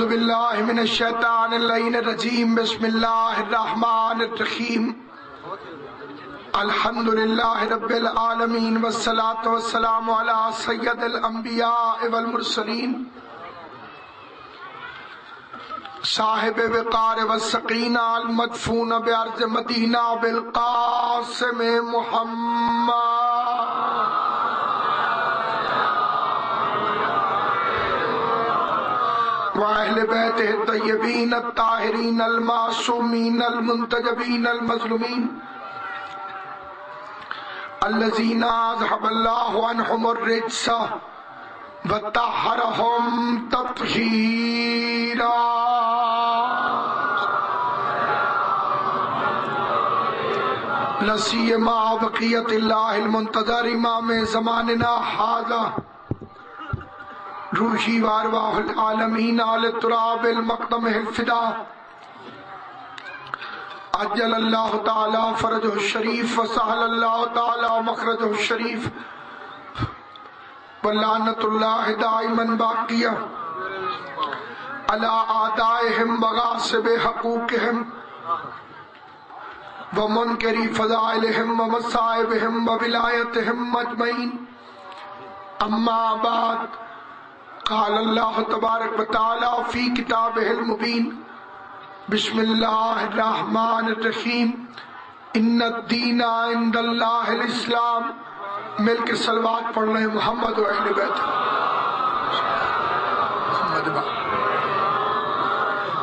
باللہ من الشیطان اللعین الرجیم بسم اللہ الرحمن الرحیم الحمدللہ رب العالمین والصلاة والسلام علی سید الانبیاء والمرسلین صاحب وقار والسقینہ المدفون بارض مدینہ بالقاسم محمد وأهل بيته الطيبين الطاهرين المعصومين المنتجبين المظلومين الذين أذهب الله عنهم الرجس وطهرهم تطهيرا لا سيما بقية الله المنتظر إمام زماننا هذا روحی وارواح العالمین آل تراب المقدم الفدا عجل اللہ تعالی فرجہ الشریف وسہل اللہ تعالی مخرجہ الشریف ولعنت اللہ دائما باقیہ علی آدائہم وغاصب حقوقہم ومنکری فضائلہم ومصائبہم وولایتہم مجمعین اما بعد قال اللہ تبارک وتعالی فی کتابہ المبین بسم اللہ الرحمن الرحیم ان الدین عند اللہ الاسلام مل کے صلوات پڑھ رہے ہیں محمد و اہل بیت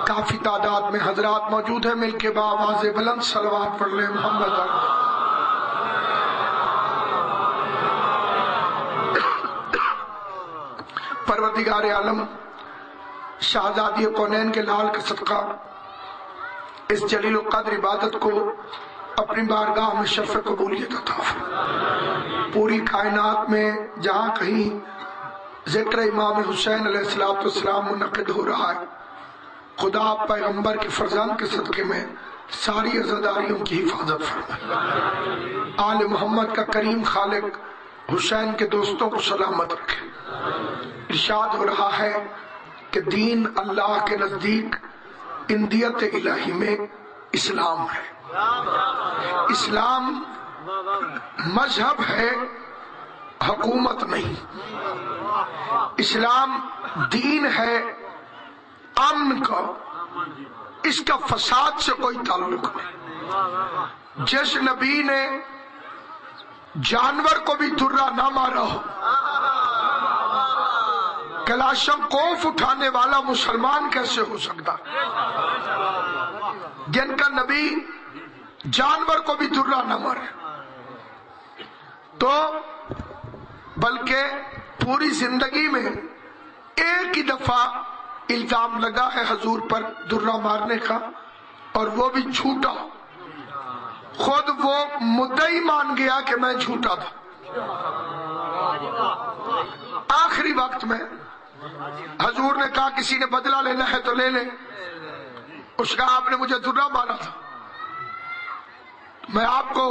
کافی تعداد میں حضرات موجود ہیں مل کے بآواز بلند صلوات پڑھ رہے ہیں محمد پروردگار عالم شہزادی کونین کے لال کا صدقہ اس جلیل القدر عبادت کو اپنی بارگاہ میں شرف قبولیت عطا فرمائے۔ پوری کائنات میں جہاں کہیں ذکر امام حسین علیہ السلام منعقد ہو رہا ہے، خدا پیغمبر کے فرزند کے صدقے میں ساری عزاداریوں کی حفاظت فرمائے۔ آل محمد کا کریم خالق حسین کے دوستوں کو سلامت رکھے۔ ارشاد ہو رہا ہے کہ دین اللہ کے نزدیک اندیت الہی میں اسلام ہے۔ اسلام مذہب ہے، حکومت نہیں۔ اسلام دین ہے امن کا، اس کا فساد سے کوئی تعلق نہیں۔ جس نبی نے جانور کو بھی درہ نہ مارا ہو، کلاشنکوف اٹھانے والا مسلمان کیسے ہو سکتا؟ جن کا نبی جانور کو بھی درہ نہ مارے، تو بلکہ پوری زندگی میں ایک ہی دفعہ الزام لگا ہے حضور پر درہ مارنے کا، اور وہ بھی جھوٹا۔ خود وہ مدعی مان گیا کہ میں جھوٹا تھا۔ آخری وقت میں حضور نے کہا کسی نے بدلہ لینا ہے تو لے لے۔ اس کا آپ نے مجھے درہ مارا تھا، میں آپ کو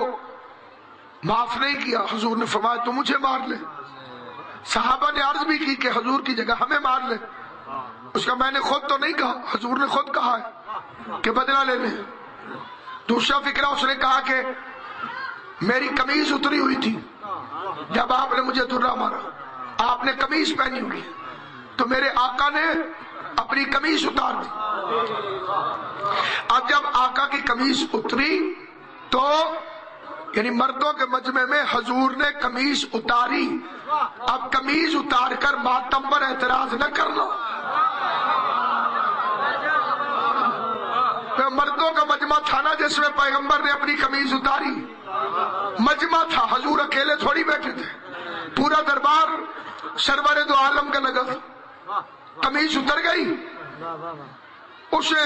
معاف نہیں کیا۔ حضور نے فرمایا تو مجھے مار لے۔ صحابہ نے عرض بھی کی کہ حضور کی جگہ ہمیں مار لے۔ اس کا میں نے خود تو نہیں کہا، حضور نے خود کہا ہے کہ بدلہ لے لے۔ دوسرا فکرہ اس نے کہا کہ میری قمیض اتری ہوئی تھی جب آپ نے مجھے درہ مارا، آپ نے قمیض پہنی ہوئی تو میرے آقا نے اپنی قمیض اتار دی۔ اب جب آقا کی قمیض اتری تو یعنی مردوں کے مجمع میں حضور نے قمیض اتاری، اب قمیض اتار کر ماتم پر اعتراض نہ کرنا۔ مردوں کا مجمع تھا نا جس میں پیغمبر نے اپنی قمیض اتاری، مجمع تھا، حضور اکیلے تھوڑی بیٹھے تھے، پورا دربار سرور دو عالم کا لگا تھا۔ قمیض اتر گئی، اسے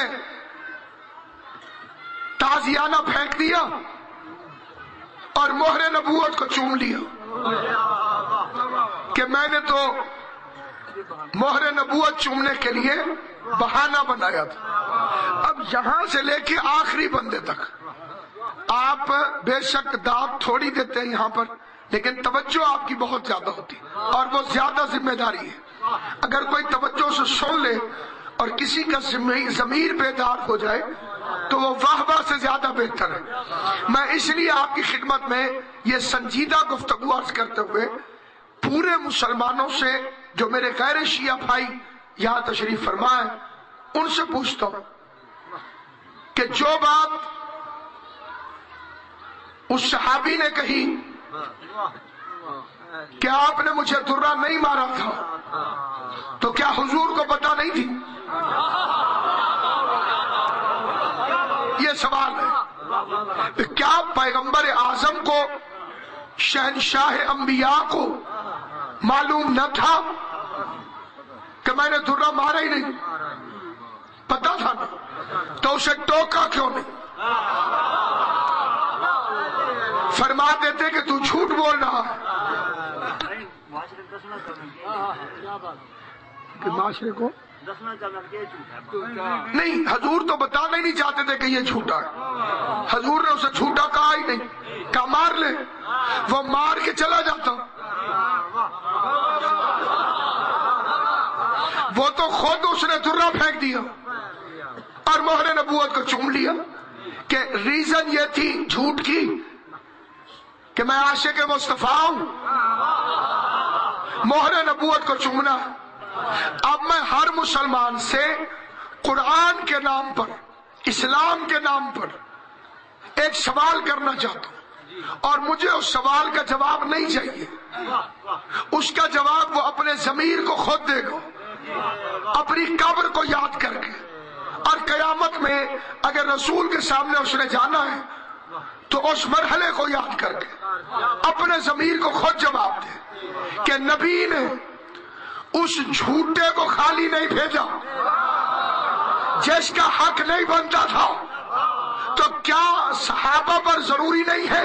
تازیانہ پھینک دیا اور مہر نبوت کو چوم لیا کہ میں نے تو مہر نبوت چومنے کے لیے بہانہ بنایا تھا۔ اب یہاں سے لے کے آخری بندے تک آپ بے شک داد تھوڑی دیتے ہیں یہاں پر، لیکن توجہ آپ کی بہت زیادہ ہوتی اور وہ زیادہ ذمہ داری ہے۔ اگر کوئی توجہ سے سن لے اور کسی کا ضمیر بیدار ہو جائے تو وہ واہ سے زیادہ بہتر ہے۔ میں اس لیے آپ کی خدمت میں یہ سنجیدہ گفتگو عرض کرتے ہوئے پورے مسلمانوں سے جو میرے غیر شیعہ بھائی یہاں تشریف فرما ہے ان سے پوچھتا ہوں کہ جو بات اس صحابی نے کہی کہ آپ نے مجھے درہ نہیں مارا تھا تو کیا حضور کو پتہ نہیں تھی؟ یہ سوال ہے۔ کیا پیغمبر اعظم کو شہنشاہ انبیاء کو معلوم نہ تھا کہ میں نے درہ مارا ہی نہیں؟ پتا تھا نا، تو اسے ٹوکا کیوں نہیں؟ فرما دیتے کہ تو جھوٹ بول رہا ہے کہ معاشرے کو نہیں، حضور تو بتانا ہی نہیں چاہتے تھے کہ یہ جھوٹا ہے۔ حضور نے اسے جھوٹا کہا ہی نہیں، کہا مار لے، وہ مار کے چلا جاتا۔ وہ تو خود اس نے درہ پھینک دیا اور مہر نبوت کو چوم لیا کہ ریزن یہ تھی جھوٹ کی کہ میں عاشق مصطفیٰ ہوں، مہر نبوت کو چومنا۔ اب میں ہر مسلمان سے قرآن کے نام پر، اسلام کے نام پر ایک سوال کرنا چاہتا ہوں، اور مجھے اس سوال کا جواب نہیں چاہیے، اس کا جواب وہ اپنے ضمیر کو خود دے گا، اپنی قبر کو یاد کر کے، اور قیامت میں اگر رسول کے سامنے اس نے جانا ہے تو اس مرحلے کو یاد کر کے اپنے ضمیر کو خود جواب دے کہ نبی نے اس جھوٹے کو خالی نہیں بھیجا جس کا حق نہیں بنتا تھا۔ تو کیا صحابہ پر ضروری نہیں ہے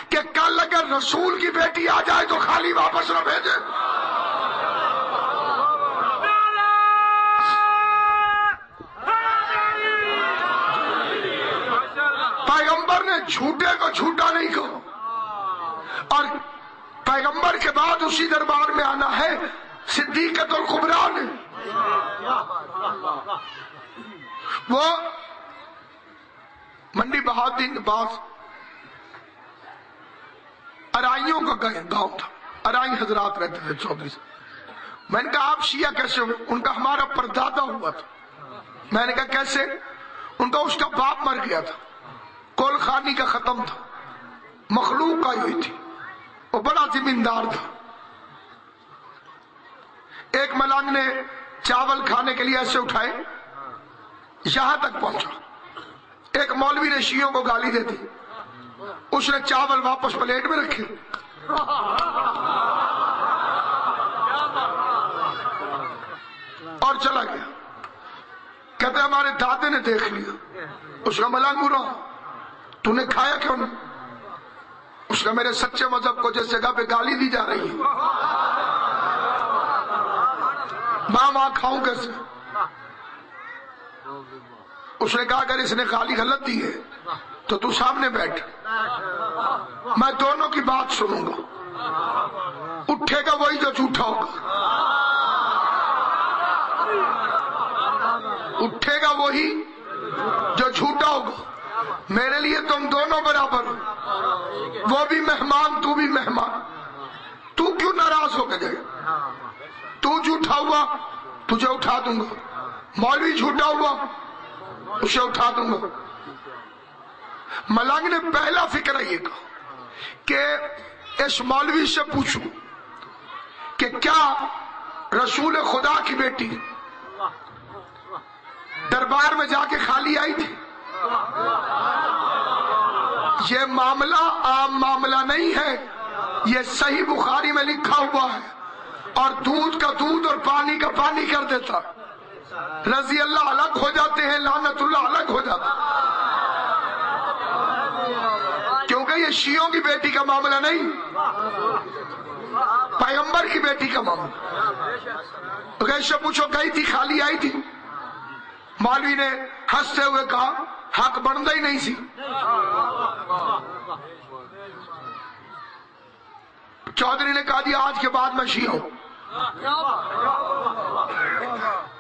کہ کل اگر رسول کی بیٹی آ جائے تو خالی واپس نہ بھیجے؟ پیغمبر نے جھوٹے کو جھوٹا نہیں کہا، اور پیغمبر کے بعد اسی دربار میں آنا ہے صدیقۃ الکبریٰ نے۔ وہ منڈی بہادر کے پاس ارائیوں کا گاؤں تھا، ارائی حضرات رہتے تھے چودھری سے۔ میں نے کہا آپ شیعہ کیسے ہوئے؟ ان کا ہمارا پردادا ہوا تھا۔ میں نے کہا کیسے؟ ان کا اس کا باپ مر گیا تھا، کول خانی کا ختم تھا، مخلوق آئی ہوئی تھی، وہ بڑا زمیندار تھا۔ ایک ملنگ نے چاول کھانے کے لیے ایسے اٹھائے، یہاں تک پہنچا، ایک مولوی نے شیعوں کو گالی دے دی، اس نے چاول واپس پلیٹ میں رکھے، اور چلا گیا۔ کہتے ہمارے دادے نے دیکھ لیا۔ اس کا ملنگ برا، تو نے کھایا کیوں نہیں؟ اس کا میرے سچے مذہب کو جس جگہ پہ گالی دی جا رہی ہے ماں وہاں کھاؤں کیسے؟ اس نے کہا اگر اس نے گالی غلط دی ہے تو تو سامنے بیٹھ، میں دونوں کی بات سنوں گا، اٹھے گا وہی جو جھوٹا ہوگا، اٹھے گا وہی جو جھوٹا ہوگا۔ میرے لیے تم دونوں برابر ہو، وہ بھی مہمان تو بھی مہمان، تو کیوں ناراض ہو کے جائے؟ تو جھوٹا ہوا تجھے اٹھا دوں گا، مولوی جھوٹا ہوا اسے اٹھا دوں گا۔ ملنگ نے پہلا فکر یہ کہا کہ اس مولوی سے پوچھوں کہ کیا رسول خدا کی بیٹی دربار میں جا کے خالی آئی تھی؟ یہ معاملہ عام معاملہ نہیں ہے، یہ صحیح بخاری میں لکھا ہوا ہے، اور دودھ کا دودھ اور پانی کا پانی کر دیتا، رضی اللہ الگ ہو جاتے ہیں، لعنت اللہ الگ ہو جاتا، کیونکہ یہ شیعوں کی بیٹی کا معاملہ نہیں، پیغمبر کی بیٹی کا معاملہ۔ تو کیسے پوچھو گئی تھی خالی آئی تھی؟ مولوی نے ہنستے ہوئے کہا حق بنتا ہی نہیں سی۔ چودھری نے کہا جی آج کے بعد میں شیعہ ہوں۔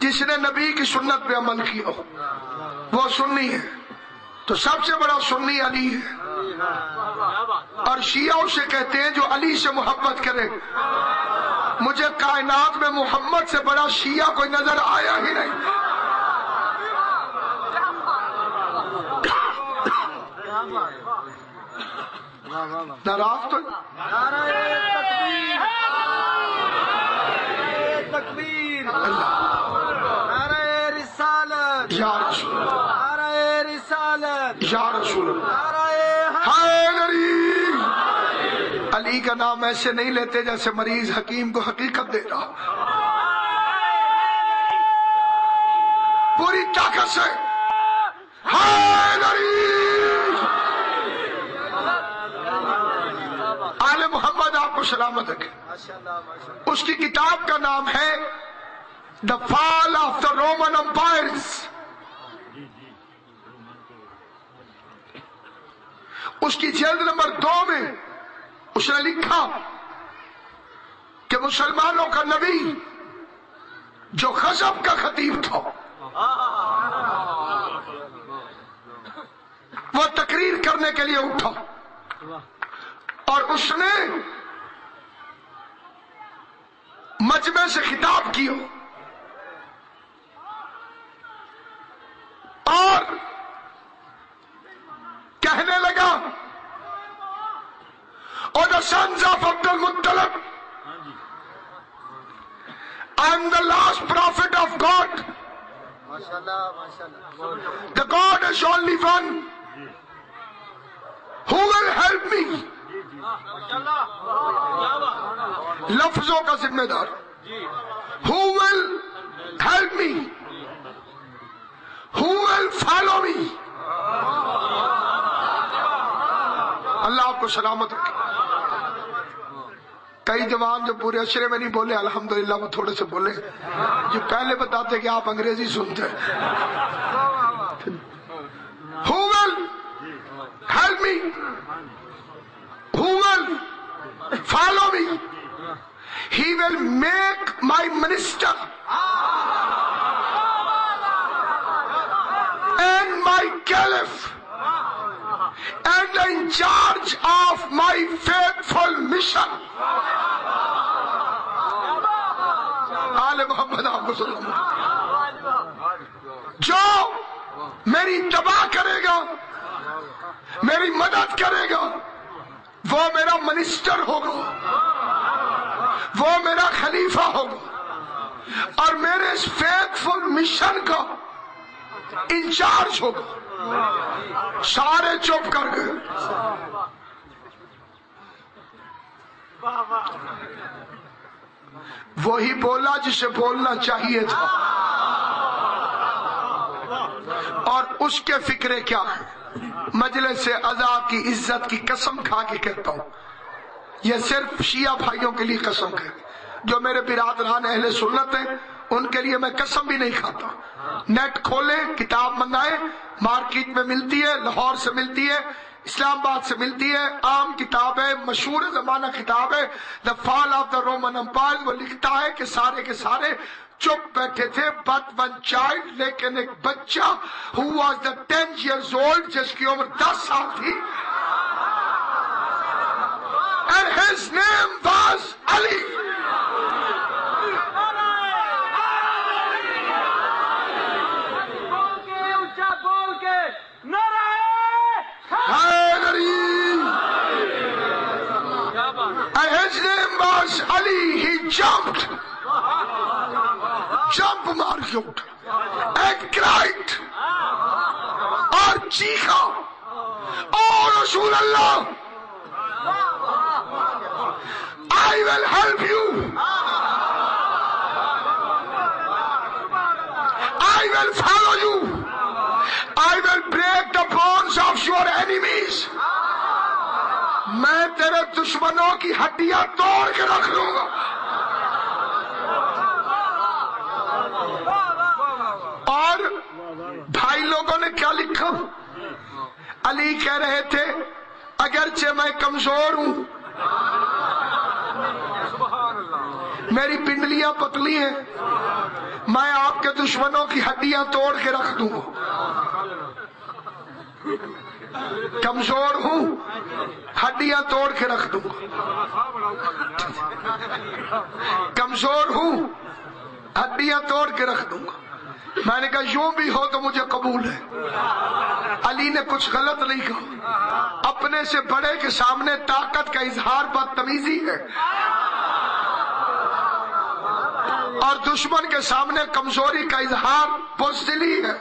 جس نے نبی کی سنت پہ عمل کیا وہ سنی ہے، تو سب سے بڑا سنی علی ہے، اور شیعہ اسے کہتے ہیں جو علی سے محبت کرے۔ مجھے کائنات میں محمد سے بڑا شیعہ کوئی نظر آیا ہی نہیں۔ ناراض تو تکبیر، اللہ نعرہ رسالت، یا رسول اللہ، نعرہ رسالت، یا رسول اللہ، نعرہ حیدری۔ علی کا نام ایسے نہیں لیتے جیسے مریض حکیم کو حقیقت دے رہا، پوری طاقت سے حیدری۔ آل محمد آپ کو سلامت رکھے۔ اس کی کتاب کا نام ہے The Fall of the Roman Empires۔ اس کی جلد نمبر 2 میں اس نے لکھا کہ مسلمانوں کا نبی جو غضب کا خطیب تھا وہ تقریر کرنے کے لیے اٹھا، اور اس نے مجمع سے خطاب کیا اور کہنے لگا اور the sons of Abdul Muttalib, I am the last prophet of God. The God is only one who will help me. لفظوں کا ذمہ دار، who will help me, who will follow me۔ اللہ آپ کو سلامت رکھے۔ کئی جوان جو پورے اشرے میں نہیں بولے الحمدللہ وہ تھوڑے سے بولے، جو پہلے بتاتے کہ آپ انگریزی سنتے ہیں۔ Who will help me, who will follow me, he will make my minister and my caliph and in charge of my faithful mission۔ آل محمد آپ کو سلام۔ جو میری تباہ کرے گا، میری مدد کرے گا، وہ میرا منسٹر ہوگا، وہ میرا خلیفہ ہوگا، اور میرے اس فیتھفل مشن کا انچارج ہوگا۔ سارے چپ کر گئے۔ وہی بولا جسے بولنا چاہیے تھا، اور اس کے فکرے کیا ہے؟ مجلس عزا کی عزت کی قسم کھا کے کہتا ہوں، یہ صرف شیعہ بھائیوں کے لیے قسم ہے، جو میرے برادران اہل سنت ہیں ان کے لیے میں قسم بھی نہیں کھاتا۔ نیٹ کھولیں، کتاب منگائیں، مارکیٹ میں ملتی ہے، لاہور سے ملتی ہے، اسلام آباد سے ملتی ہے، عام کتاب ہے، مشہور زمانہ کتاب ہے، The Fall of the Roman Empire۔ وہ لکھتا ہے کہ سارے کے سارے چپ بیٹھے تھے but one child، لیکن ایک بچہ who was the 10 years old، جس کی عمر 10 سال تھی، and his name was Ali۔ And his name was Ali۔ He jumped، jump مار کے اٹھا and cried، اور چیخا، او رسول اللہ، I will help you، I will follow you، I will break the bones of your enemies۔ میں تیرے دشمنوں کی ہڈیاں توڑ کے رکھ لوں گا۔ اور بھائی لوگوں نے کیا لکھا؟ علی کہہ رہے تھے اگرچہ میں کمزور ہوں میری پنڈلیاں پتلی ہیں، میں آپ کے دشمنوں کی ہڈیاں توڑ کے رکھ دوں گا۔ کمزور ہوں، ہڈیاں توڑ کے رکھ دوں گا۔ کمزور ہوں، ہڈیاں توڑ کے رکھ دوں گا۔ میں نے کہا یوں بھی ہو تو مجھے قبول ہے۔ علی نے کچھ غلط نہیں کہا۔ اپنے سے بڑے کے سامنے طاقت کا اظہار بدتمیزی ہے، اور دشمن کے سامنے کمزوری کا اظہار بزدلی ہے۔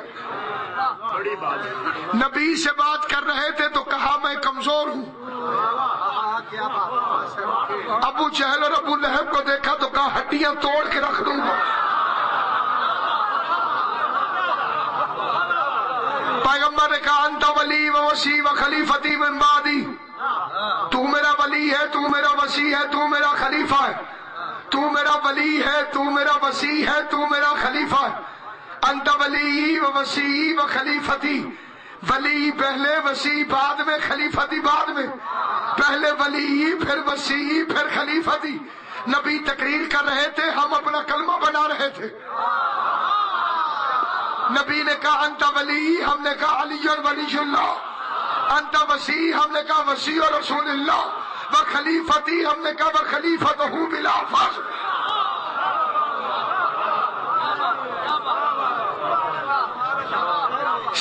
نبی سے بات کر رہے تھے تو کہا میں کمزور ہوں۔ ابو جہل اور ابو لہب کو دیکھا تو کہا ہڈیاں توڑ کے رکھ دوں گا۔ پیغمبر نے کہا انت ولی و وصی و خلیفتی من بعدی، تو میرا ولی ہے، تو میرا وصی ہے، تو میرا خلیفہ ہے۔ تو میرا ولی ہے، تو میرا وصی ہے، تو میرا خلیفہ ہے۔ انت ولی و وصی و خلیفتی، ولی پہلے، وصی بعد میں، خلیفتی بعد میں۔ پہلے ولی پھر وصی پھر خلیفتی۔ نبی تقریر کر رہے تھے، ہم اپنا کلمہ بنا رہے تھے۔ نبی نے کہا انت ولی، ہم نے کہا علی ولی اللہ۔ انت وصی، ہم نے کہا وصی رسول اللہ۔ و خلیفتی، ہم نے کہا خلیفتہ بلا فخر۔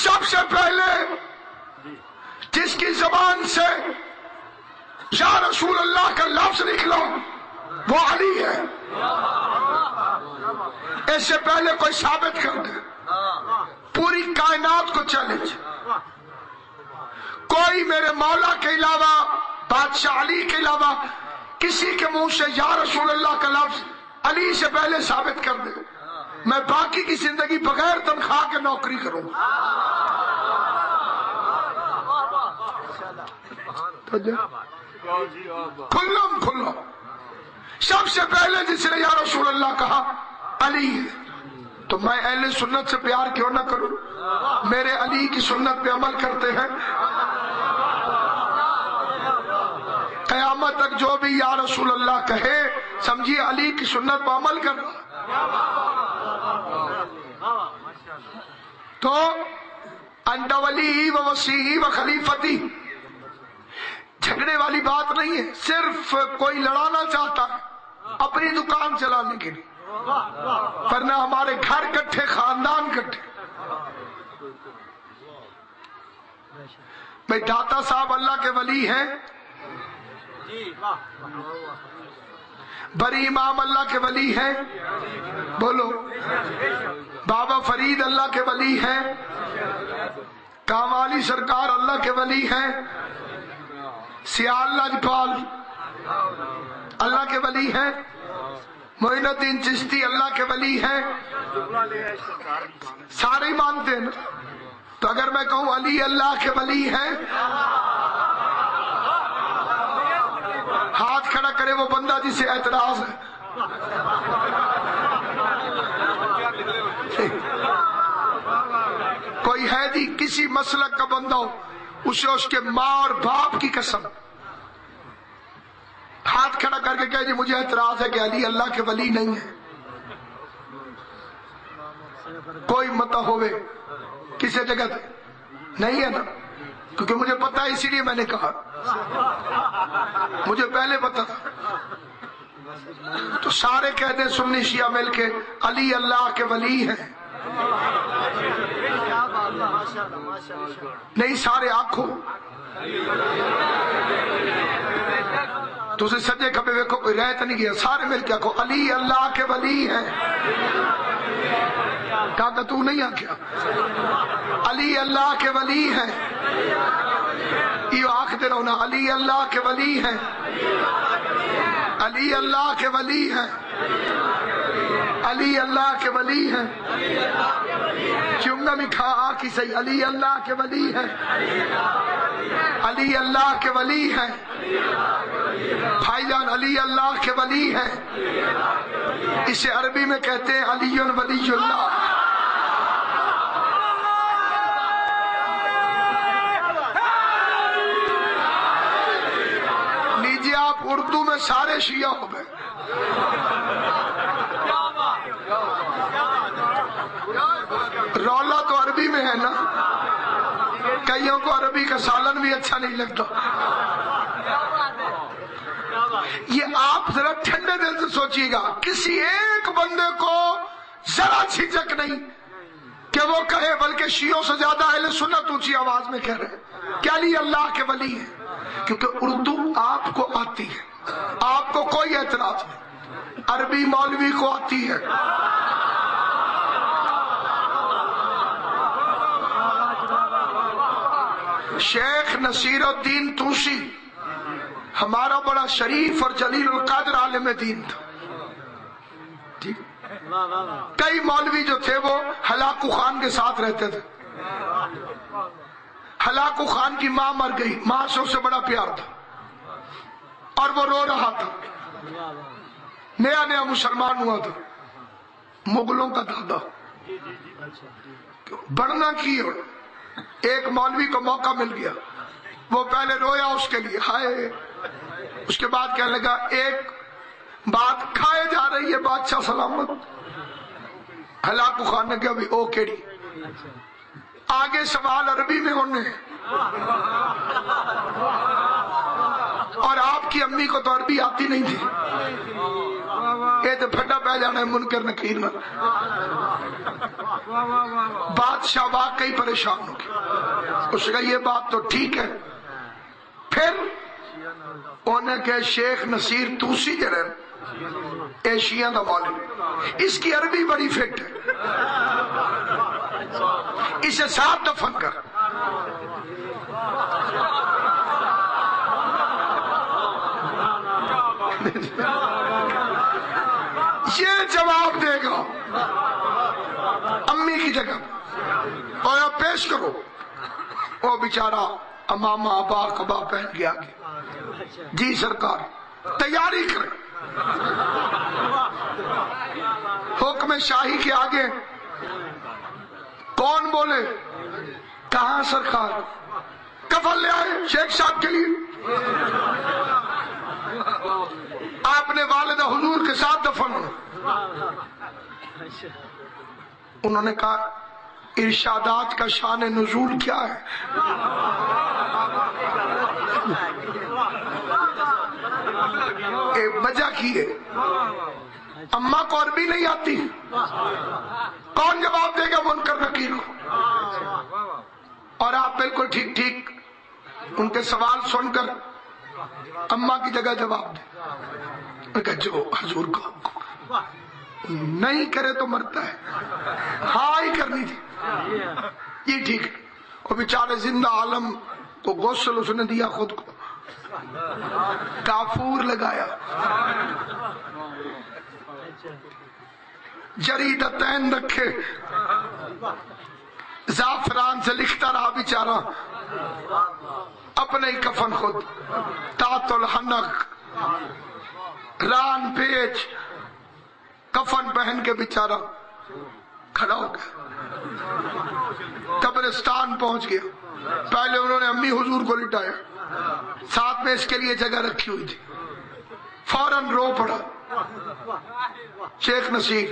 سب سے پہلے جس کی زبان سے یا رسول اللہ کا لفظ نکلا وہ علی ہے۔ اس سے پہلے کوئی ثابت کر دے، پوری کائنات کو چیلنج، کوئی میرے مولا کے علاوہ، بادشاہ علی کے علاوہ کسی کے منہ سے یا رسول اللہ کا لفظ علی سے پہلے ثابت کر دے، میں باقی کی زندگی بغیر تنخواہ کے نوکری کروں۔ کھلم کھلو سب سے پہلے جس نے یا رسول اللہ کہا علی ہے، تو میں اہل سنت سے پیار کیوں نہ کروں؟ میرے علی کی سنت پہ عمل کرتے ہیں، قیامت تک جو بھی یا رسول اللہ کہے سمجھیے علی کی سنت پہ عمل کر رہا۔ تو انت ولی و وصی و خلیفتی جھگڑے والی بات نہیں ہے، صرف کوئی لڑانا چاہتا ہے اپنی دکان چلانے کے لیے، ورنہ ہمارے گھر کٹھے، خاندان کٹھے۔ بھائی داتا صاحب اللہ کے ولی ہیں، بری امام اللہ کے ولی ہیں، بولو۔ بابا فرید اللہ کے ولی ہیں، کامالی سرکار اللہ کے ولی ہیں، سیال لاجپال اللہ کے ولی ہیں، معین الدین چشتی اللہ کے ولی ہیں، سارے مانتے ہیں۔ تو اگر میں کہوں علی اللہ کے ولی ہیں، ہاتھ کھڑا کرے وہ بندہ جسے اعتراض ہے۔ کوئی ہے جی کسی مسلک کا بندہ ہو، اسے اس کے ماں اور باپ کی قسم ہاتھ کھڑا کر کے کہے جی مجھے اعتراض ہے کہ علی اللہ کے ولی نہیں ہے۔ کوئی مت ہوئے کسی جگہ نہیں ہے نا، کیونکہ مجھے پتا ہے، اسی لیے میں نے کہا، مجھے پہلے پتا تھا۔ تو سارے کہتے ہیں سنی شیعہ مل کے علی اللہ کے ولی ہیں، نہیں سارے آنکھوں تو اسے سجے کھبے ویکھو کوئی رہت نہیں گیا، سارے مل کے آنکھو علی اللہ کے ولی ہیں۔ کہا تو نہیں آنکھیا علی اللہ کے ولی ہیں، یہ آنکھتے رہو نا، علی اللہ کے ولی ہیں، علی اللہ کے ولی ہیں، علی اللہ کے ولی ہیں۔ چمنا میں کھا آنکھی صحیح، علی اللہ کے ولی ہیں، علی اللہ کے ولی ہیں، بھائی جان علی اللہ کے ولی ہیں، اسے عربی میں کہتے ہیں علی ولی اللہ۔ لیجیے آپ اردو میں سارے شیعہ ہو گئے، ہے نا. کئیوں کو عربی کا سالن بھی اچھا نہیں لگتا. یہ آپ ذرا ٹھنڈے دل سے سوچیے گا, کسی ایک بندے کو ذرا جھجک نہیں کہ وہ کہے, بلکہ شیعوں سے زیادہ اہل سنت اونچی آواز میں کہہ رہے ہیں کہ علی اللہ کے ولی ہیں, کیونکہ اردو آپ کو آتی ہے, آپ کو کوئی اعتراض نہیں. عربی مولوی کو آتی ہے. شیخ نصیر الدین توسی ہمارا بڑا شریف اور جلیل القدر عالم دین تھا. ٹھیک, کئی مولوی جو تھے وہ ہلاکو خان کے ساتھ رہتے تھے. ہلاکو خان کی ماں مر گئی, ماں سے اسے بڑا پیار تھا اور وہ رو رہا تھا. نیا نیا مسلمان ہوا تھا, مغلوں کا دادا, بڑھنا کی. ایک مولوی کو موقع مل گیا, وہ پہلے رویا اس کے لیے, ہائے. اس کے بعد کہنے لگا, ایک بات کھائے جا رہی ہے بادشاہ سلامت. ہلاکو خان نے کہا, بھی او کیڑی. آگے سوال عربی میں ہونے, اور آپ کی امی کو تو عربی آتی نہیں تھی. یہ تو پھٹا پہ جانا ہے منکر نکیر میں. بادشاہ واقعی پریشان ہو گیا. اس نے کہا یہ بات تو ٹھیک ہے. پھر انہیں کہ شیخ نصیر توسی جڑے ایشیا دا مولوی, اس کی عربی بڑی فٹ ہے, اسے ساتھ دفن کر. یہ جواب دے گا امی کی جگہ, اور آپ پیش کرو. وہ بیچارہ امامہ ابا قبا پہن گیا. جی سرکار تیاری کریں. حکم شاہی کے آگے کون بولے, کہاں سرکار, کفن لے آئے شیخ صاحب کے لیے. آپ نے والدہ حضور کے ساتھ دفن ہونا. انہوں نے کہا, ارشادات کا شان نزول کیا ہے؟ وجہ کی ہے, اماں کو عربی نہیں آتی, کون جواب دے گا منکر نکیر کو؟ اور آپ بالکل ٹھیک ٹھیک ان کے سوال سن کر اماں کی جگہ جواب دے. کہ جو حضور کو نہیں کرے تو مرتا ہے, ہاں ہی کرنی تھی. یہ ٹھیک ہے. وہ بیچارے زندہ عالم کو غسل اس نے دیا, خود کو کافور لگایا, جریدتین رکھے, زعفران سے لکھتا رہا بیچارہ, اپنے ہی کفن خود, تات الحنق, ران پیچ, کفن پہن کے بیچارہ کھڑا ہو گیا. قبرستان پہنچ گیا. پہلے انہوں نے امی حضور کو لٹایا, ساتھ میں اس کے لیے جگہ رکھی ہوئی تھی. فوراً رو پڑا شیخ نصیر,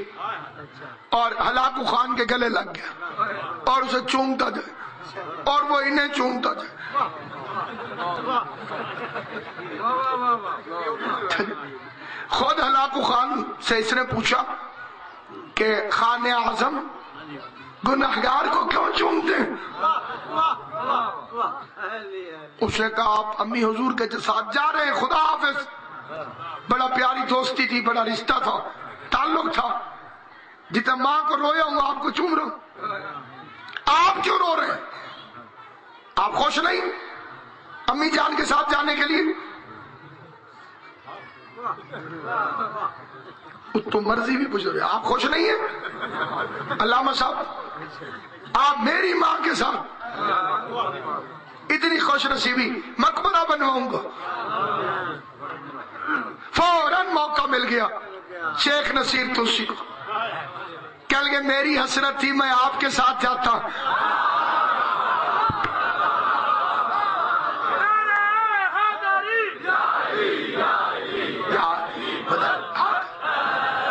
اور ہلاکو خان کے گلے لگ گیا, اور اسے چومتا جائے, اور وہ انہیں چومتا جائے. خود ہلاکو خان سے اس نے پوچھا کہ خان اعظم گناہگار کو کیوں چومتے ہیں؟ اس نے کہا, آپ امی حضور کے ساتھ جا رہے ہیں, خدا حافظ. بڑا پیاری دوستی تھی, بڑا رشتہ تھا, تعلق تھا. جتنا ماں کو رویا ہوں آپ کو چوم رہا ہوں. آپ کیوں رو رہے ہیں؟ آپ خوش نہیں امی جان کے ساتھ جانے کے لیے؟ تو مرضی بھی پوچھ رہے, آپ خوش نہیں ہیں؟ علامہ صاحب آپ میری ماں کے ساتھ اتنی خوش نصیبی, مقبرہ بنواؤں گا. فوراً موقع مل گیا شیخ نصیر توسی کو. کہہ لگے, میری حسرت تھی میں آپ کے ساتھ جاتا.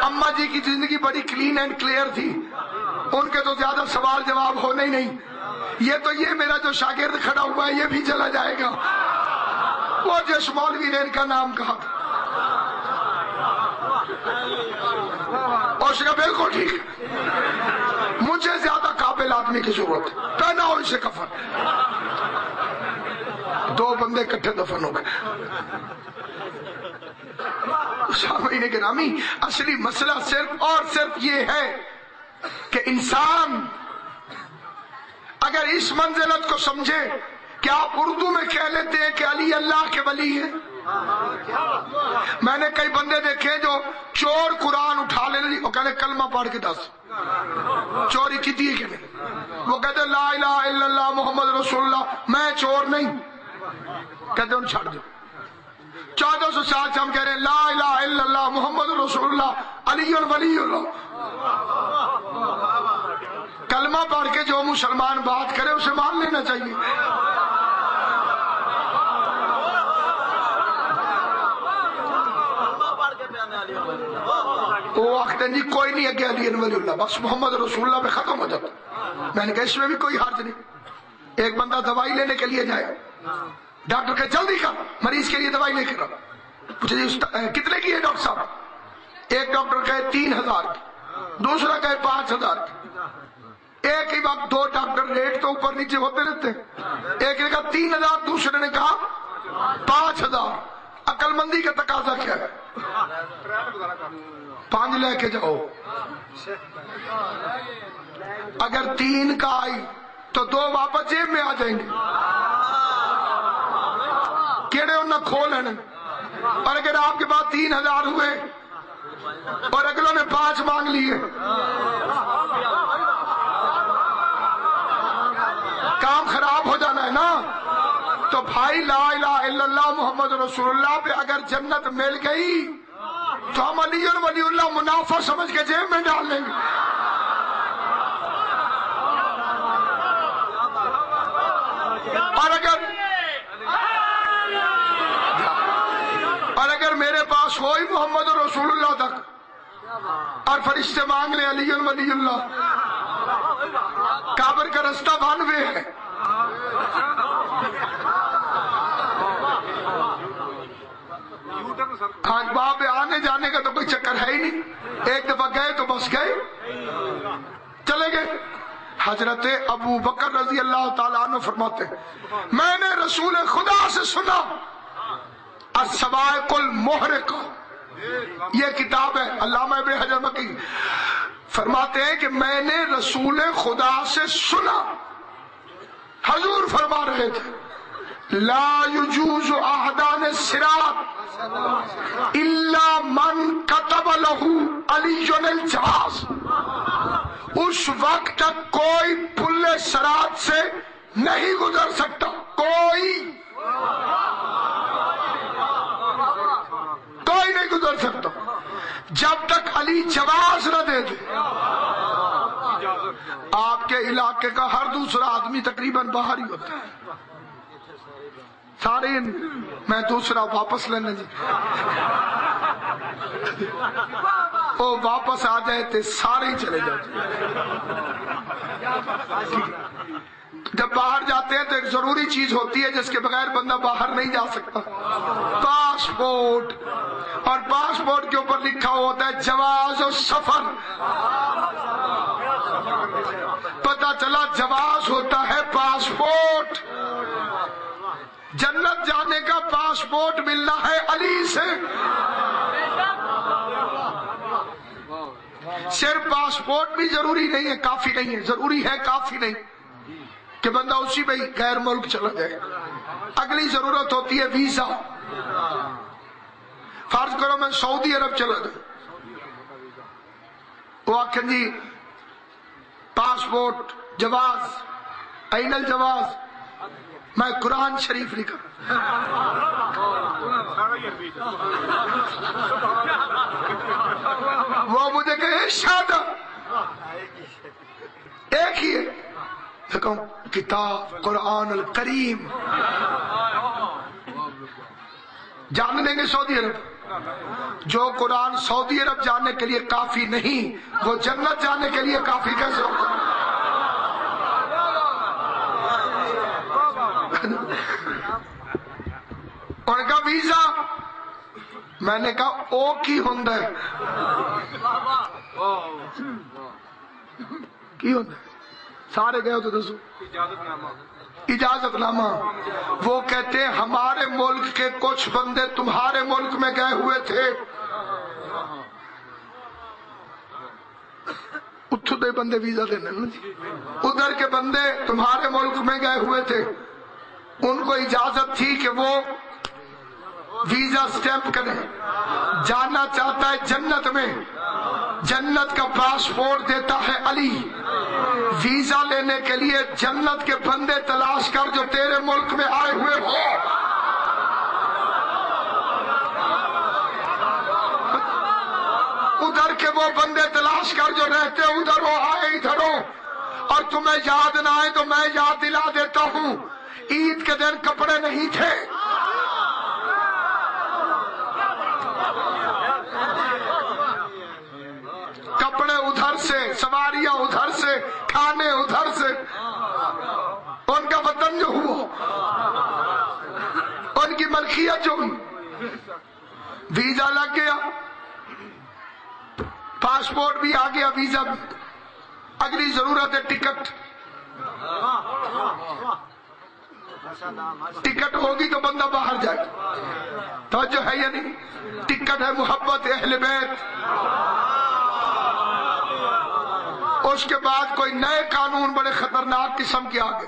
اماں جی کی زندگی بڑی کلین اینڈ کلیئر تھی, ان کے تو زیادہ سوال جواب ہونے ہی نہیں. یہ تو یہ میرا جو شاگرد کھڑا ہوا ہے یہ بھی چلا جائے گا، وہ جس مولوی نے ان کا نام کہا تھا۔ اور اس کا بالکل ٹھیک ہے، مجھے زیادہ قابل آدمی کی ضرورت ہے، پہنا ہو اسے کفن۔ 2 بندے کٹھے دفن ہو گئے۔ سامعین گرامی، اصلی مسئلہ صرف اور صرف یہ ہے کہ انسان اگر اس منزلت کو سمجھے کہ آپ اردو میں کہہ لیتے ہیں کہ علی اللہ کے ولی ہیں۔ میں نے کئی بندے دیکھے جو چور قرآن اٹھا لے، وہ کہتے کلمہ پڑھ کے دس چوری کی دی کہ نہیں، وہ کہتے لا الہ الا اللہ محمد رسول اللہ، میں چور نہیں، کہتے ان چھاڑ دو۔ 1400 سال سے ہم کہہ رہے ہیں لا الہ الا اللہ محمد رسول اللہ علی ولی اللہ۔ کلمہ پڑھ کے جو مسلمان بات کرے اسے مان لینا چاہیے۔ وہ آخر جی کوئی نہیں اگے علی ولی اللہ، بس محمد رسول اللہ پہ ختم ہو جاتا۔ میں نے کہا اس میں بھی کوئی حرج نہیں۔ ایک بندہ دوائی لینے کے لیے جائے، ڈاکٹر کہ جلدی کر مریض کے لیے دوائی لے کر آ۔ پوچھے جی کتنے کی ہے ڈاکٹر صاحب؟ ایک ڈاکٹر کہے 3000 کی، دوسرا کہے 5000 کی۔ ایک ہی وقت 2 ڈاکٹر ریٹ تو اوپر نیچے ہوتے رہتے ہیں۔ ایک نے کہا 3000، دوسرے نے کہا 5000۔ عقل مندی کا تقاضا کیا ہے؟ 5 لے کے جاؤ۔ اگر 3 کا آئی تو 2 واپس جیب میں آ جائیں گے، کیڑے انہیں کھو لینے۔ اور اگر آپ کے پاس 3000 ہوئے اور اگلوں نے 5 مانگ لیے، کام خراب ہو جانا ہے نا۔ تو بھائی لا الہ الا اللہ محمد رسول اللہ پہ اگر جنت مل گئی تو ہم علی ولی اللہ منافع سمجھ کے جیب میں ڈال لیں گے۔ اور اگر میرے پاس ہوئی محمد رسول اللہ تک اور فرشتے مانگ لے علی ولی اللہ، کابر کا رستہ بن ہوئے ہے۔ آج باب آنے جانے کا تو کوئی چکر ہے ہی نہیں، ایک دفعہ گئے تو بس گئے، چلے گئے۔ حضرت ابو بکر رضی اللہ تعالیٰ عنہ فرماتے ہیں میں نے رسول خدا سے سنا، السوائق المحرقہ، یہ کتاب ہے علامہ ابن حجر مکی فرماتے ہیں کہ میں نے رسول خدا سے سنا، حضور فرما رہے تھے لا يجوز احدان الصراط الا من كتب له علی الجواز۔ اس وقت تک کوئی پل صراط سے نہیں گزر سکتا، کوئی نہیں گزر سکتا جب تک علی جواز نہ دے دے۔ آپ کے علاقے کا ہر دوسرا آدمی تقریباً باہر ہی ہوتا ہے، سارے میں دوسرا واپس لینا جی، وہ واپس آ جائے تو سارے ہی چلے جاتے۔ جب باہر جاتے ہیں تو ایک ضروری چیز ہوتی ہے جس کے بغیر بندہ باہر نہیں جا سکتا، پاسپورٹ، اور پاسپورٹ کے اوپر لکھا ہوتا ہے جواز و سفر۔ پتہ چلا جواز ہوتا ہے پاسپورٹ، جنت جانے کا پاسپورٹ ملنا ہے علی سے۔ صرف پاسپورٹ بھی ضروری نہیں ہے، کافی نہیں ہے، ضروری ہے کافی نہیں کہ بندہ اسی پہ غیر ملک چلا جائے۔ اگلی ضرورت ہوتی ہے ویزا۔ فرض کرو میں سعودی عرب چلا جاؤں، وہ آخر جی پاسپورٹ جواز، این الجواز، میں قرآن شریف لکھا، وہ مجھے کہے شہادت ایک ہی ہے، دیکھو کتاب قرآن الکریم جان دیں گے سعودی عرب۔ جو قرآن سعودی عرب جانے کے لیے کافی نہیں وہ جنت جانے کے لیے کافی کیسے ہوگا؟ انہوں نے کہا ویزا، میں نے کہا او کی ہوندا ہے، کی ہوندا ہے؟ سارے گئے ہو تو دسو۔ اجازت نامہ۔ وہ کہتے ہیں ہمارے ملک کے کچھ بندے تمہارے ملک میں گئے ہوئے تھے، اتھو دے بندے ویزا دینے، ادھر کے بندے تمہارے ملک میں گئے ہوئے تھے، ان کو اجازت تھی کہ وہ ویزا سٹیمپ کریں، جانا چاہتا ہے جنت میں، جنت کا پاسپورٹ دیتا ہے علی، ویزا لینے کے لیے جنت کے بندے تلاش کر جو تیرے ملک میں آئے ہوئے ہو۔ ادھر کے وہ بندے تلاش کر جو رہتے ادھر ہو، آئے ادھر ہو، اور تمہیں یاد نہ آئے تو میں یاد دلا دیتا ہوں، عید کے دن کپڑے نہیں تھے، کپڑے ادھر سے، سواریاں ادھر سے، کھانے ادھر سے، ان کا وطن جو ہوا، ان کی ملکیت جو ہوئی، ویزا لگ گیا، پاسپورٹ بھی آ گیا، ویزا بھی، اگلی ضرورت ہے ٹکٹ، ٹکٹ ہوگی تو بندہ باہر جائے، توجہ ہے یا نہیں؟ ٹکٹ ہے محبت اہل بیت۔ اس کے بعد کوئی نئے قانون بڑے خطرناک قسم کے آگے،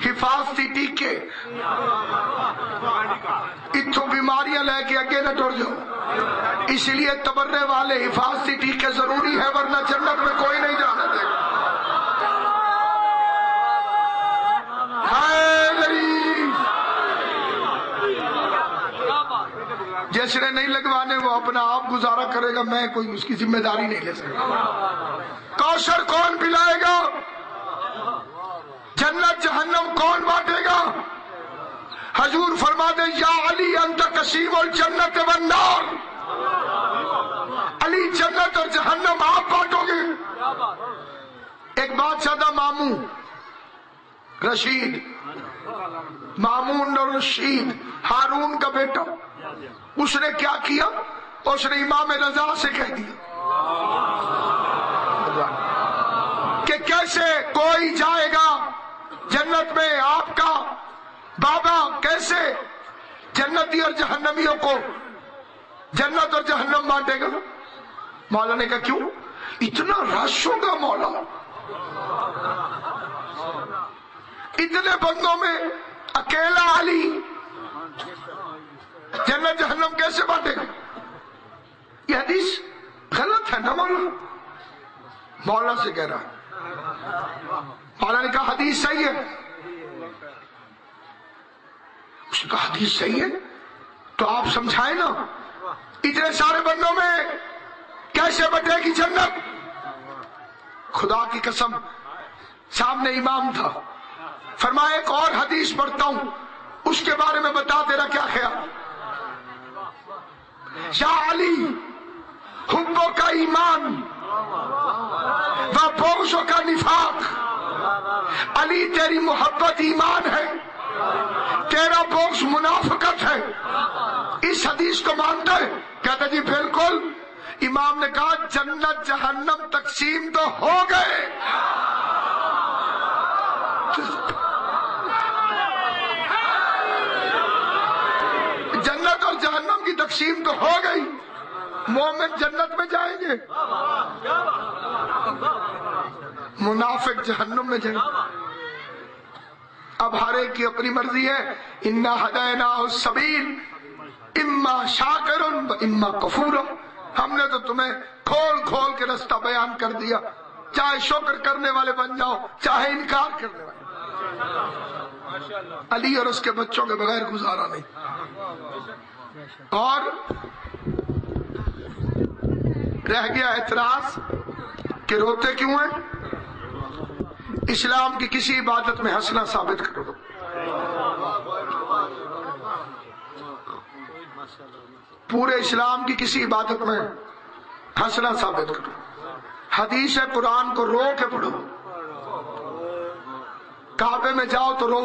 حفاظتی ٹیکے، اتھو بیماریاں لے کے اگے نہ ٹر جاؤ، اس لیے تبرے والے حفاظتی ٹیکے ضروری ہے، ورنہ جنت میں کوئی نہیں جانے دے گا۔ جس نے نہیں لگوانے وہ اپنا آپ گزارا کرے گا، میں کوئی اس کی ذمہ داری نہیں لے سکتا۔ کوثر کون پلائے گا؟ جنت جہنم کون بانٹے گا؟ حضور فرما دے یا علی انت قسیم الجنت والنار، علی جنت اور جہنم آپ بانٹو گے۔ ایک بادشاہ تھا مامون رشید، مامون اور رشید، ہارون کا بیٹا، اس نے کیا کیا؟ اس نے امام رضا سے کہہ دیا کہ کیسے کوئی جائے گا جنت میں، آپ کا بابا کیسے جنتی اور جہنمیوں کو جنت اور جہنم بانٹے گا؟ مولا نے کہا کیوں اتنا رش ہوگا مولا، اتنے بندوں میں اکیلا علی جنت جہنم کیسے بانٹے گا؟ یہ حدیث غلط ہے نا مولا؟ مولا سے کہہ رہا ہے، مولا نے کہا حدیث صحیح ہے، اس نے کہا حدیث صحیح ہے تو آپ سمجھائیں نا، اتنے سارے بندوں میں کیسے بٹے گی جنت؟ خدا کی قسم سامنے امام تھا، فرمایا ایک اور حدیث پڑھتا ہوں، اس کے بارے میں بتا تیرا کیا خیال؟ یا علی حبوں کا ایمان و بغضوں کا نفاق، علی تیری محبت ایمان ہے، تیرا بغض منافقت ہے، اس حدیث کو مانتا ہے؟ کہتا جی بالکل۔ امام نے کہا جنت جہنم تقسیم تو ہو گئے، جنت اور جہنم کی تقسیم تو ہو گئی، مومن جنت میں جائیں گے، منافق جہنم میں جائیں گے۔ اب ہر ایک کی اپنی مرضی ہے، انا ہدیناہ السبیل اما شاکر و اما کفور، ہم نے تو تمہیں کھول کھول کے رستہ بیان کر دیا، چاہے شکر کرنے والے بن جاؤ چاہے انکار کرنے والے۔ علی اور اس کے بچوں کے بغیر گزارا نہیں۔ اور رہ گیا اعتراض کہ روتے کیوں ہیں؟ اسلام کی کسی عبادت میں ہنسنا ثابت کرو، پورے اسلام کی کسی عبادت میں ہنسنا ثابت کرو، حدیث قرآن کو رو کے پڑھو، کعبے میں جاؤ تو رو،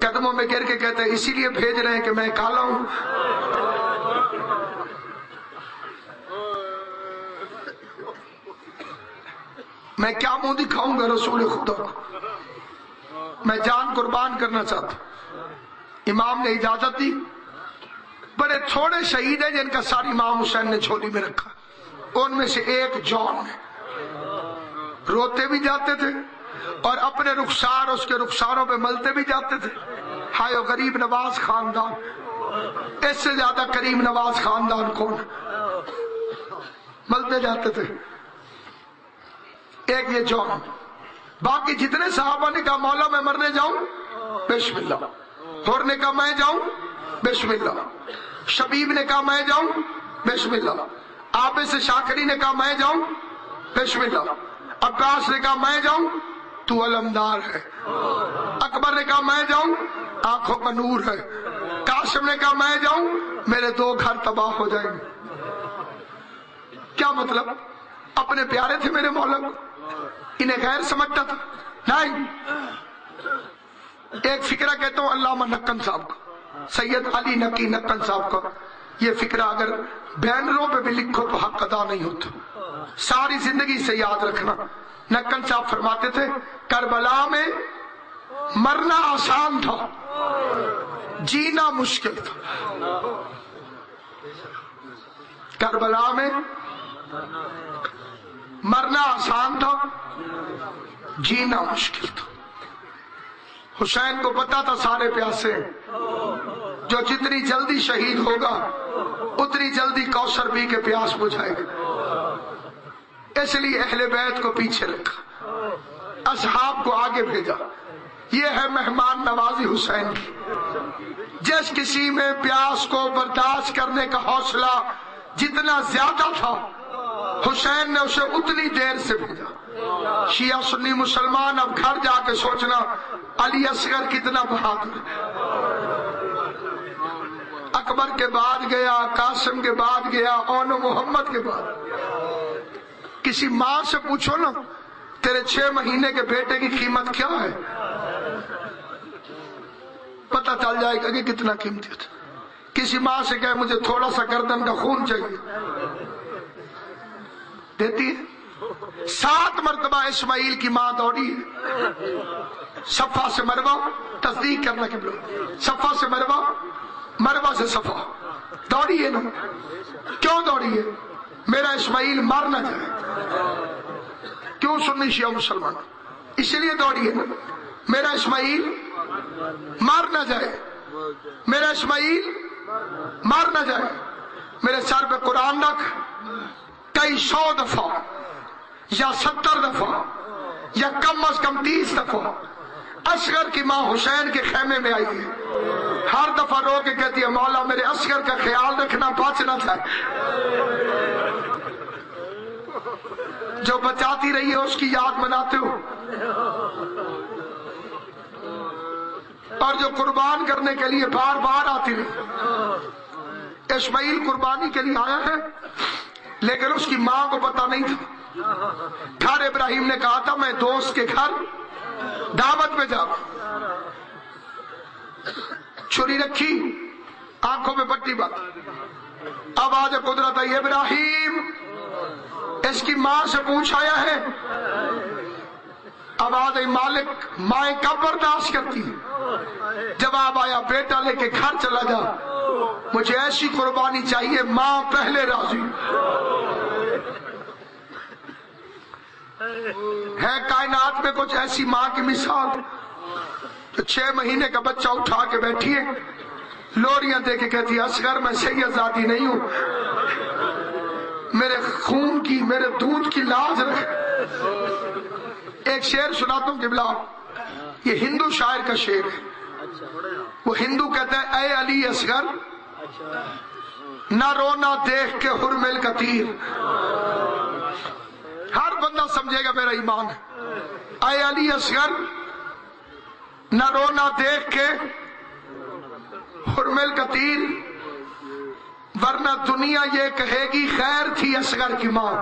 قدموں میں گر کے کہتے ہیں اسی لیے بھیج رہے ہیں کہ میں کالا ہوں. میں کیا منہ دکھاؤں گا رسول خدا کو؟ میں جان قربان کرنا چاہتا ہوں. امام نے اجازت دی. بڑے تھوڑے شہید ہیں جن کا سر امام حسین نے جھولی میں رکھا. ان میں سے ایک جان ہے. روتے بھی جاتے تھے اور اپنے رخسار اس کے رخساروں پہ ملتے بھی جاتے تھے. ہائے او غریب نواز خاندان، اس سے زیادہ کریم نواز خاندان کون؟ ملتے جاتے تھے. ایک یہ جان. باقی جتنے صحابہ نے کہا مولا میں مرنے جاؤں، بسم اللہ. حر نے کہا میں جاؤں، بسم اللہ. شبیب نے کہا میں جاؤں، بسم اللہ. عابس شاکری نے کہا میں جاؤں، بسم اللہ. عباس نے کہا میں جاؤں، تو علمدار ہے. اکبر نے کہا میں جاؤں، آنکھوں کا نور ہے. قاسم نے کہا میں جاؤں، میرے 2 گھر تباہ ہو جائیں گے. کیا مطلب؟ اپنے پیارے تھے میرے مولا کو، انہیں غیر سمجھتا تھا؟ نہیں. ایک فکرہ کہتا ہوں علامہ نقن صاحب کا، سید علی نقی نقن صاحب کا. یہ فکرہ اگر بینروں پہ بھی لکھو تو حق ادا نہیں ہوتا. ساری زندگی سے یاد رکھنا. نقن صاحب فرماتے تھے کربلا میں مرنا آسان تھا، جینا مشکل تھا. کربلا میں مرنا آسان تھا، جینا مشکل تھا. حسین کو پتا تھا سارے پیاسے، جو جتنی جلدی شہید ہوگا اتنی جلدی کوثر پی کے پیاس بجھائے گا. اس لیے اہل بیت کو پیچھے رکھا، اصحاب کو آگے بھیجا. یہ ہے مہمان نوازی حسین کی. جس کسی میں پیاس کو برداشت کرنے کا حوصلہ جتنا زیادہ تھا، حسین نے اسے اتنی دیر سے بھیجا. شیعہ سنی مسلمان اب گھر جا کے سوچنا علی اصغر کتنا بہادر. اکبر کے بعد گیا، قاسم کے بعد گیا، اون محمد کے بعد. کسی ماں سے پوچھو نا تیرے 6 مہینے کے بیٹے کی قیمت کیا ہے، پتہ چل جائے گا کہ کتنا قیمتی تھا. کسی ماں سے کہے مجھے تھوڑا سا گردن کا خون چاہیے، دیتی ہے. 7 مرتبہ اسماعیل کی ماں دوڑی ہے صفا سے مروہ. تصدیق کرنا کہ صفا سے مروہ، مروہ سے صفا. دوڑی ہے نا. کیوں دوڑی ہے؟ میرا اسماعیل مار نہ جائے. کیوں سنی شیعہ مسلمان؟ اسی لیے دوڑی ہے نا. میرا اسماعیل مار نہ جائے، میرا اسماعیل مار نہ جائے. میرے سر پہ قرآن رکھ. کئی 100 دفعہ یا 70 دفعہ یا کم از کم 30 دفعہ اصغر کی ماں حسین کے خیمے میں آئی ہے. ہر دفعہ رو کے کہتی ہے مولا میرے اصغر کا خیال رکھنا، بچ نہ جائے. جو بچاتی رہی ہے اس کی یاد مناتے ہو، اور جو قربان کرنے کے لیے بار بار آتی رہی. اسماعیل قربانی کے لیے آیا ہے لیکن اس کی ماں کو پتا نہیں تھا. گھر ابراہیم نے کہا تھا میں دوست کے گھر دعوت پہ جا. چھری رکھی، آنکھوں میں پٹی بات. آواز قدرت آئی ابراہیم. اس کی ماں سے پوچھ آیا ہے. آواز آئی مالک مائیں کب برداشت کرتی ہے؟ جواب آیا بیٹا لے کے گھر چلا جا، مجھے ایسی قربانی چاہیے ماں پہلے راضی. ہے کائنات میں کچھ ایسی ماں کی مثال جو 6 مہینے کا بچہ اٹھا کے بیٹھی ہے، لوریاں دے کے کہتی ہے اصغر میں سید زادی نہیں ہوں، میرے خون کی میرے دودھ کی لاز رکھ. ایک شعر سناتا ہوں قبلہ، یہ ہندو شاعر کا شعر ہے. وہ ہندو کہتا ہے اے علی اصغر نہ رونا دیکھ کے حرم القتیر. ہر بندہ سمجھے گا میرا ایمان ہے. اے علی اصغر نہ رونا دیکھ کے حرم القتیر، ورنہ دنیا یہ کہے گی خیر تھی اصغر کی ماں.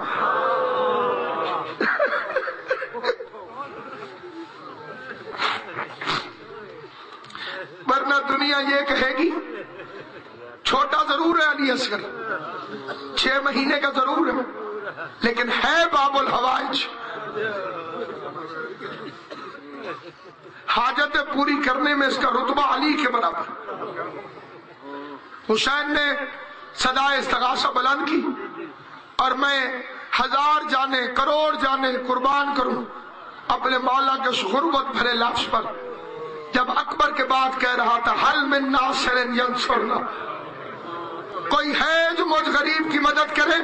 کہے گی چھوٹا ضرور ہے علی اصغر، 6 مہینے کا ضرور ہے، لیکن ہے باب الحوائج، حاجتیں پوری کرنے میں اس کا رتبہ علی کے برابر۔ حسین نے صدائے استغاثہ بلند کی اور میں 1000 جانے کروڑ جانے قربان کروں اپنے مولا کے اس غربت بھرے لفظ پر، جب اکبر کے بعد کہہ رہا تھا حل من ناصر ینصرنا، کوئی ہے جو مجھ غریب کی مدد کرے؟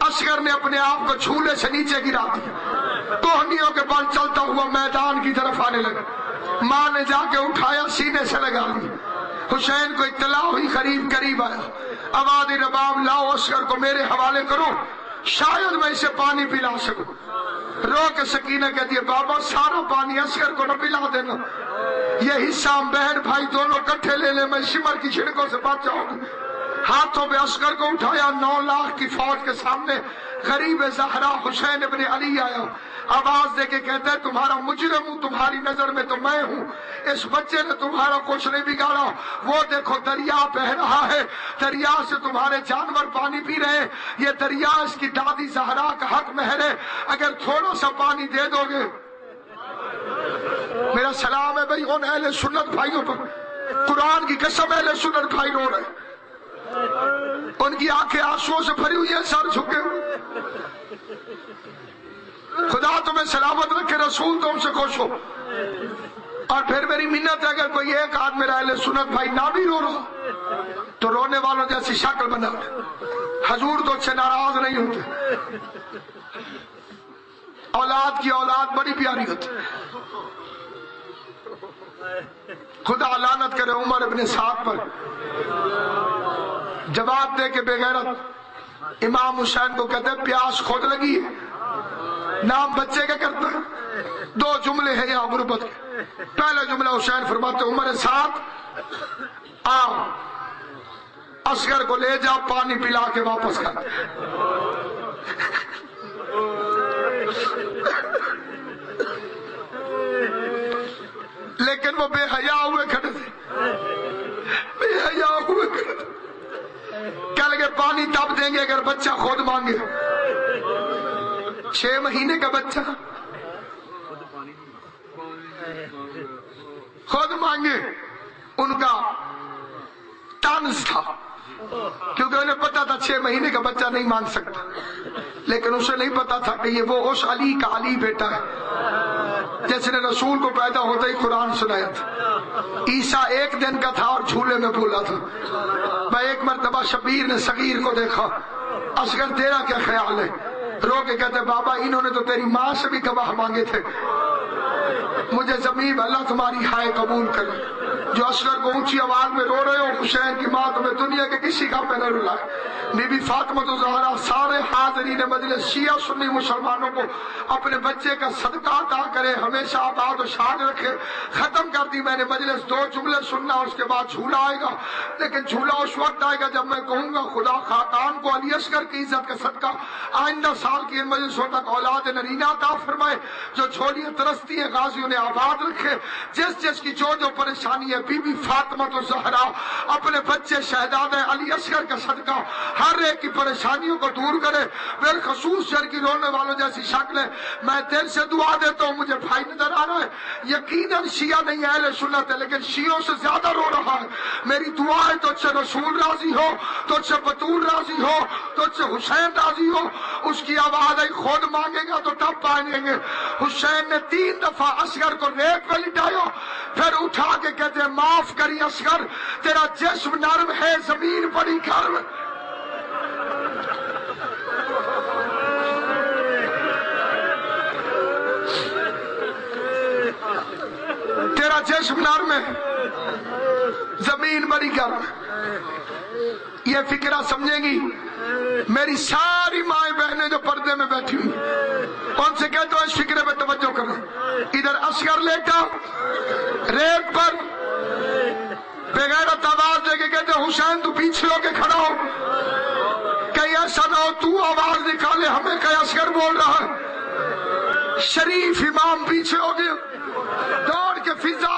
اصغر نے اپنے آپ کو جھولے سے نیچے گرا دیا، کوہنیوں کے بل چلتا ہوا میدان کی طرف آنے لگا، ماں نے جا کے اٹھایا سینے سے لگا لیا۔ حسین کو اطلاع ہوئی، قریب آیا، آواز رباب لاؤ اصغر کو میرے حوالے کرو، شاید میں اسے پانی پلا سکوں۔ رو کے سکینہ کہتی ہے بابا سارا پانی اصغر کو نہ پلا دینا، یہ حصہ ہم بہن بھائی دونوں کٹھے لے لیں، میں شمر کی چھڑکوں سے بچ جاؤں گا۔ ہاتھوں پہ اصغر کو اٹھایا، 9 لاکھ کی فوج کے سامنے غریب زہرا حسین ابن علی آیا، آواز دے کے کہتا ہے تمہارا مجرم ہوں، تمہاری نظر میں تو میں ہوں، اس بچے نے تمہارا کچھ نہیں بگاڑا، وہ دیکھو دریا بہ رہا ہے، دریا سے تمہارے جانور پانی پی رہے، یہ دریا اس کی دادی زہرا کا حق مہر ہے، اگر تھوڑا سا پانی دے دو گے۔ میرا سلام ہے بھائی ان اہل سنت بھائیوں پر، قرآن کی قسم اہل سنت بھائی رو رہے ہیں، ان کی آنکھیں آنسوؤں سے بھری ہوئی ہیں، سر جھکے ہوئے۔ خدا تمہیں سلامت رکھے، رسول تم سے خوش ہو۔ اور پھر میری منت ہے اگر کوئی ایک آدھ میرا اہل سنت بھائی نہ بھی رو رہا تو رونے والوں جیسی شکل بنا، حضور تو سے ناراض نہیں ہوتے۔ اولاد کی اولاد بڑی پیاری ہوتی، خدا لعنت کرے عمر ابن سعد پر، جواب دے کے بے غیرت امام حسین کو کہتے ہیں پیاس خود لگی ہے، نام بچے کا کرتا ہے۔ 2 جملے ہیں یہاں غربت کے، پہلا جملہ حسین فرماتے عمر سعد آؤ اصغر کو لے جا پانی پلا کے واپس کر۔ لیکن وہ بے حیا ہوئے کھڑے تھے، بے حیا ہوئے کھڑے تھے، کہہ لگے پانی تب دیں گے اگر بچہ خود مانگے۔ 6 مہینے کا بچہ خود مانگے، ان کا طنز تھا، کیونکہ انہیں پتا تھا 6 مہینے کا بچہ نہیں مانگ سکتا، لیکن اسے نہیں پتا تھا کہ یہ وہ اس علی کا علی بیٹا ہے جس نے رسول کو پیدا ہوتے ہی قرآن سنایا تھا۔ عیسیٰ 1 دن کا تھا اور جھولے میں بھولا تھا۔ میں ایک مرتبہ شبیر نے صغیر کو دیکھا، اصغر تیرا کیا خیال ہے؟ رو کے کہتے بابا انہوں نے تو تیری ماں سے بھی گواہ مانگے تھے، مجھے زمین اللہ تمہاری ہائے قبول کرے۔ جو اصغر کو اونچی آواز میں رو رہے ہو، حسین کی ماں تمہیں دنیا کے کسی کا پہ نہ رلائے۔ بی بی فاطمہ زہرا سارے حاضرین مجلس شیعہ سنی مسلمانوں کو اپنے بچے کا صدقہ عطا کرے، ہمیشہ آباد و شاد رکھے۔ ختم کر دی میں نے مجلس، 2 جملے سننا اس کے بعد جھولا آئے گا، لیکن جھولا اس وقت آئے گا جب میں کہوں گا خدا خاقان کو علی اصغر کی عزت کا صدقہ آئندہ سال کی ان مجلسوں تک اولاد نرینہ عطا فرمائے، جو جھولیاں ترستی ہیں غازیوں نے آباد رکھے، جس کی جو پریشانی ہے بی بی فاطمہ زہرا اپنے بچے شہزادہ علی اصغر کا صدقہ ہر ایک کی پریشانیوں کو دور کرے۔ بالخصوص شر کی رونے والوں جیسی شکل ہے، میں دل سے دعا دیتا ہوں، مجھے بھائی نظر آ رہا ہے یقیناً شیعہ نہیں اہل سنت ہے لیکن شیعوں سے زیادہ رو رہا ہے، میری دعا ہے تجھ سے رسول راضی ہو، تجھ سے بطول راضی ہو، تجھ سے حسین راضی ہو۔ اس کی آواز آئی خود مانگے گا تو تب پائیں گے۔ حسین نے 3 دفعہ اصغر کو ریت پہ لٹایا، پھر اٹھا کے کہتے ہیں معاف کری اصغر، تیرا جسم نرم ہے زمین بڑی گرم۔ تیرا جسم نرم ہے زمین بڑی گرم۔ یہ فکرہ سمجھیں گی میری ساری مائیں بہنیں جو پردے میں بیٹھی ہوئی، ان سے کہتا ہوں اس فکرے میں توجہ کرو۔ ادھر اصغر لیٹا ریت پر، بغیرت آواز دے کے کہتے حسین تو پیچھے ہو کے کھڑا ہو، کہیں ایسا نہ ہو تو آواز نکالے ہمیں کہ اصغر بول رہا ہے۔ شریف امام پیچھے ہو گیا، دوڑ کے فضا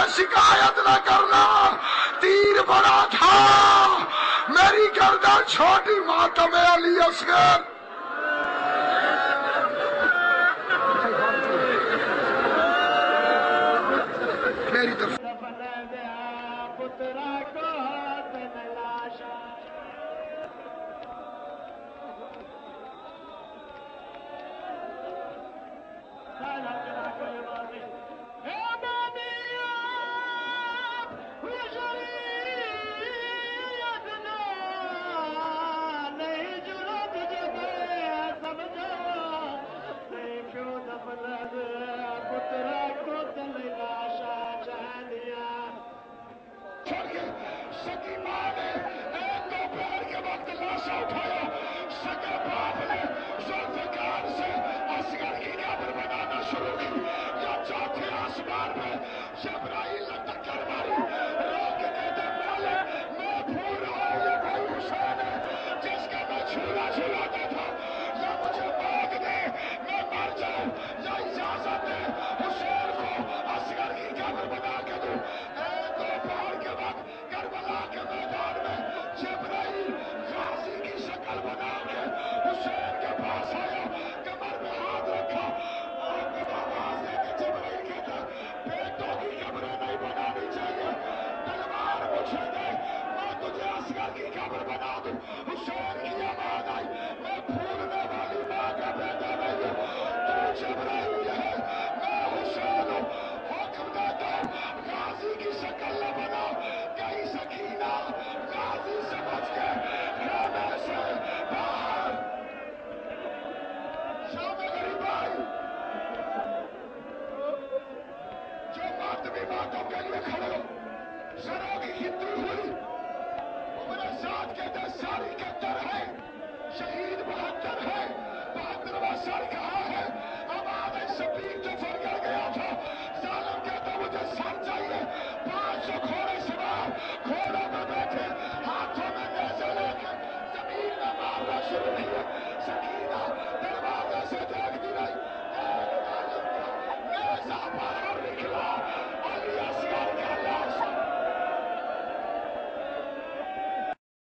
سے شکایت نہ کرنا، تیر بڑا تھا، میری گردن چھوٹی، ماتم علی اصغر۔ میری طرف